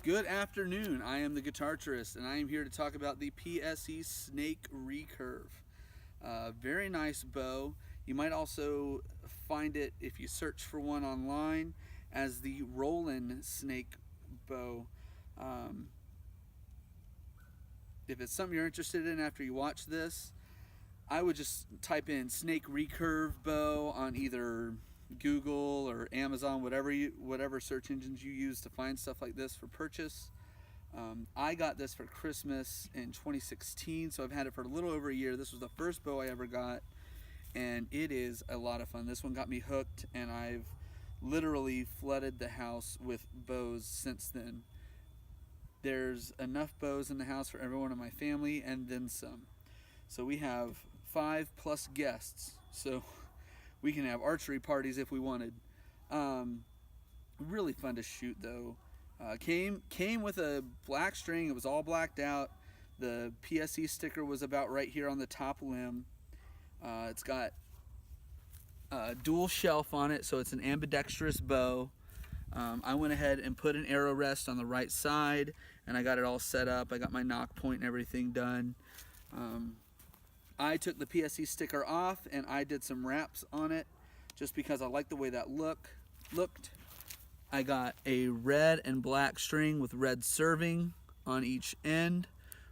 Good afternoon. I am the Guitarcherist, and I am here to talk about the PSE Snake Recurve. Very nice bow. You might also find it, if you search for one online, as the Rollin Snake bow. Um, if it's something you're interested in after you watch this, I would just type in Snake Recurve bow on either Google or Amazon, whatever search engines you use to find stuff like this for purchase. I got this for Christmas in 2016, so I've had it for a little over a year. This was the first bow I ever got, and it is a lot of fun. This one got me hooked, and I've literally flooded the house with bows since then. There's enough bows in the house for everyone in my family, and then some. So we have 5+ guests, so we can have archery parties if we wanted. Really fun to shoot though. Came with a black string. It was all blacked out. The PSE sticker was about right here on the top limb. It's got a dual shelf on it, so it's an ambidextrous bow. I went ahead and put an arrow rest on the right side, and I got it all set up. I got my nock point and everything done. I took the PSE sticker off and I did some wraps on it just because I like the way that looked. I got a red and black string with red serving on each end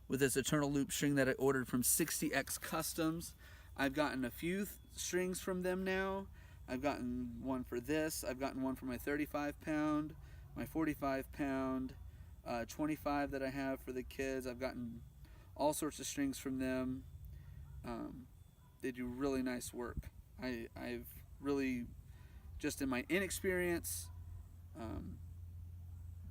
with this eternal loop string that I ordered from 60X Customs. I've gotten a few strings from them now. I've gotten one for this. I've gotten one for my 35 pound, my 45 pound, 25 that I have for the kids. I've gotten all sorts of strings from them. They do really nice work. I've really, just in my inexperience,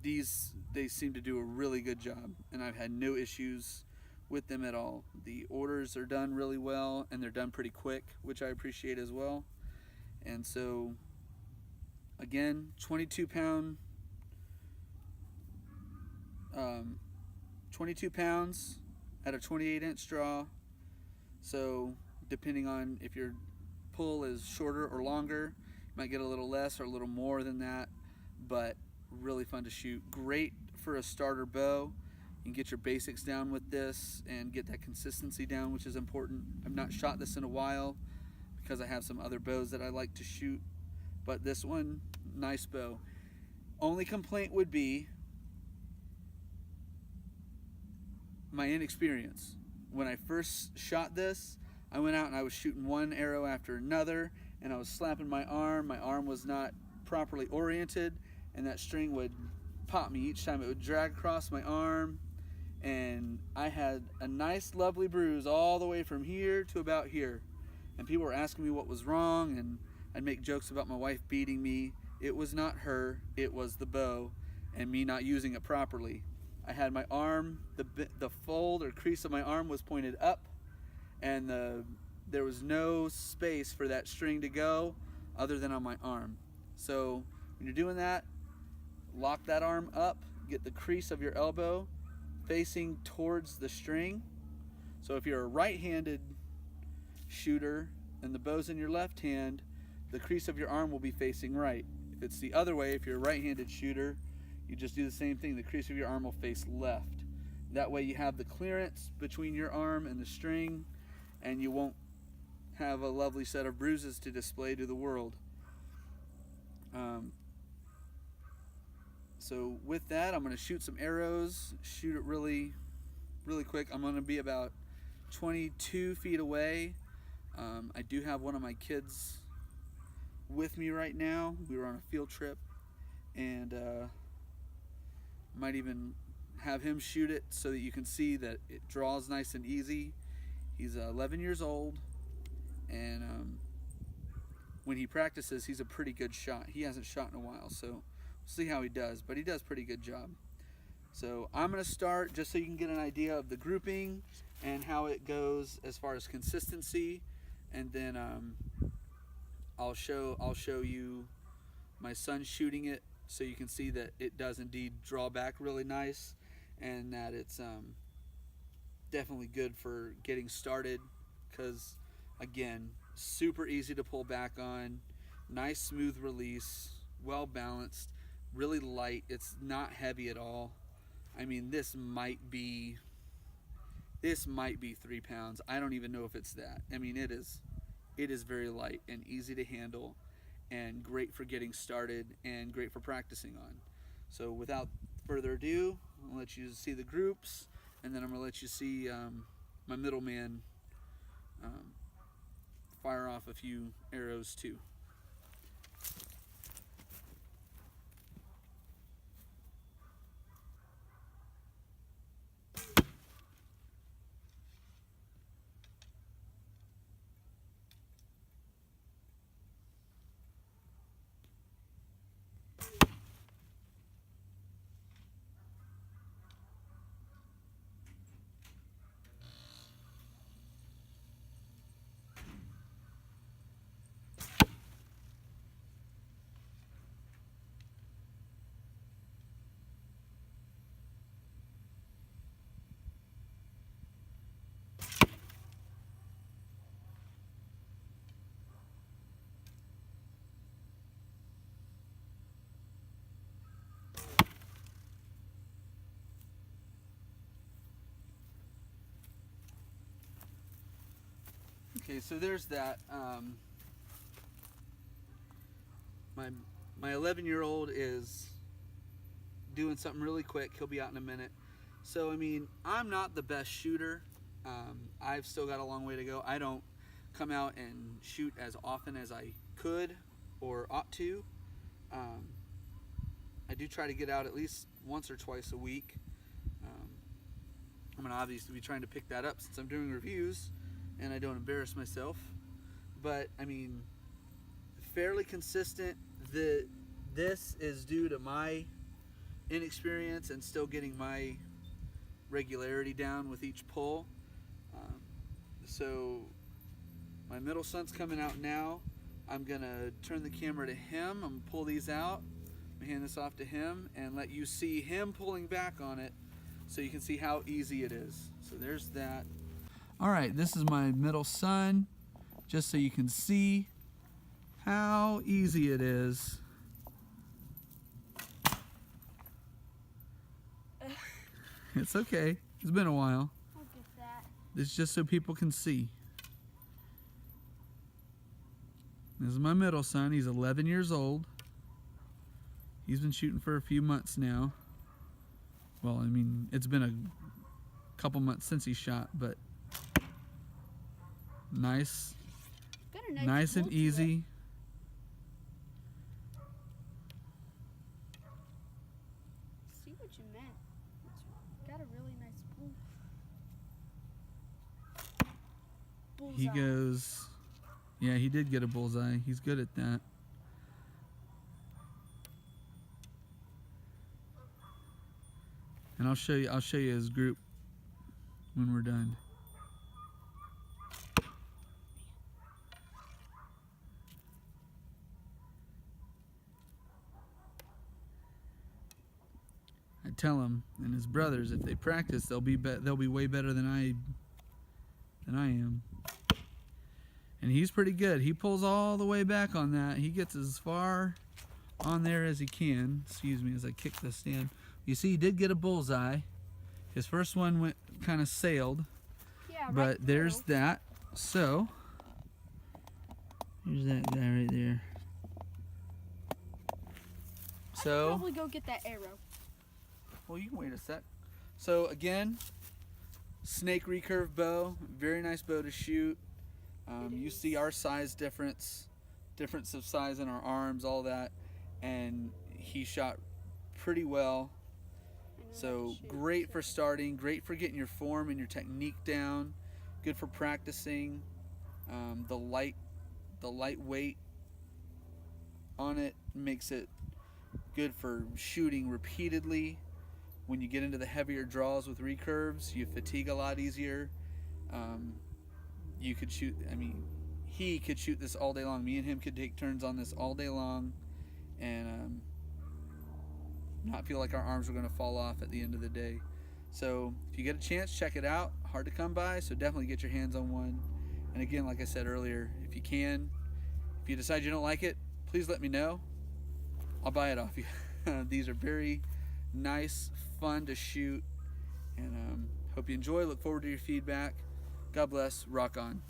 they seem to do a really good job, and I've had no issues with them at all. The orders are done really well, and they're done pretty quick, which I appreciate as well. And so, again, 22 pounds at a 28-inch draw. So depending on if your pull is shorter or longer, you might get a little less or a little more than that, but really fun to shoot. Great for a starter bow. You can get your basics down with this and get that consistency down, which is important. I've not shot this in a while because I have some other bows that I like to shoot, but this one, nice bow. Only complaint would be my inexperience. When I first shot this, I went out and I was shooting one arrow after another, and I was slapping my arm. My arm was not properly oriented, and that string would pop me each time. It would drag across my arm, and I had a nice lovely bruise all the way from here to about here. And people were asking me what was wrong, and I'd make jokes about my wife beating me. It was not her, it was the bow and me not using it properly. I had my arm, the fold or crease of my arm was pointed up, and there was no space for that string to go other than on my arm. So when you're doing that, lock that arm up, get the crease of your elbow facing towards the string. So if you're a right-handed shooter and the bow's in your left hand, the crease of your arm will be facing right. If it's the other way, if you're a right-handed shooter, you just do the same thing. The crease of your arm will face left. That way you have the clearance between your arm and the string, and you won't have a lovely set of bruises to display to the world. So with that, I'm going to shoot some arrows, shoot it really, really quick. I'm going to be about 22 feet away. I do have one of my kids with me right now. We were on a field trip, and might even have him shoot it so that you can see that it draws nice and easy. He's 11 years old, and when he practices, he's a pretty good shot. He hasn't shot in a while, so we'll see how he does, but he does a pretty good job. So I'm going to start just so you can get an idea of the grouping and how it goes as far as consistency, and then I'll show you my son shooting it so you can see that it does indeed draw back really nice, and that it's definitely good for getting started, because again, super easy to pull back on, nice smooth release, well balanced, really light. It's not heavy at all. I mean, this might be 3 pounds. I don't even know if it's that. I mean, it is very light and easy to handle, and great for getting started and great for practicing on. So without further ado, I'll let you see the groups, and then I'm gonna let you see my middleman fire off a few arrows too. Okay, so there's that. My 11-year-old is doing something really quick. He'll be out in a minute. So I mean, I'm not the best shooter. I've still got a long way to go. I don't come out and shoot as often as I could or ought to. I do try to get out at least once or twice a week. I'm gonna obviously be trying to pick that up since I'm doing reviews and I don't embarrass myself. But I mean, fairly consistent. This is due to my inexperience and still getting my regularity down with each pull. So my middle son's coming out now. I'm gonna turn the camera to him. I'm gonna pull these out. I'm gonna hand this off to him and let you see him pulling back on it so you can see how easy it is. So there's that. All right, this is my middle son, just so you can see how easy it is. It's okay. It's been a while. I'll get that. It's just so people can see. This is my middle son. He's 11 years old. He's been shooting for a few months now. Well, I mean, it's been a couple months since he shot, but nice. Got a Nice and pull to easy. it. See what you meant. It's got a really nice pull. He Bullseye. goes, yeah, he did get a bullseye. He's good at that. And I'll show you his group when we're done. I tell him and his brothers if they practice, they'll be way better than I am. And he's pretty good. He pulls all the way back on that. He gets as far on there as he can. Excuse me as I kick the stand. You see, he did get a bullseye. His first one went kind of sailed. Yeah, But right there's through. that. So here's that guy right there. I So should probably go get that arrow. well, you can wait a sec. So again, Snake Recurve bow, very nice bow to shoot. You is. see our size difference of size in our arms, all that, and he shot pretty well. I know how So to shoot, great for so- starting, great for getting your form and your technique down, good for practicing. The lightweight on it makes it good for shooting repeatedly. When you get into the heavier draws with recurves, you fatigue a lot easier. You could shoot, I mean, he could shoot this all day long. Me and him could take turns on this all day long and not feel like our arms were going to fall off at the end of the day. So if you get a chance, check it out. Hard to come by, so definitely get your hands on one. And again, like I said earlier, if you can, if you decide you don't like it, please let me know. I'll buy it off you. These are very, nice, fun to shoot, and hope you enjoy. Look forward to your feedback. God bless. Rock on.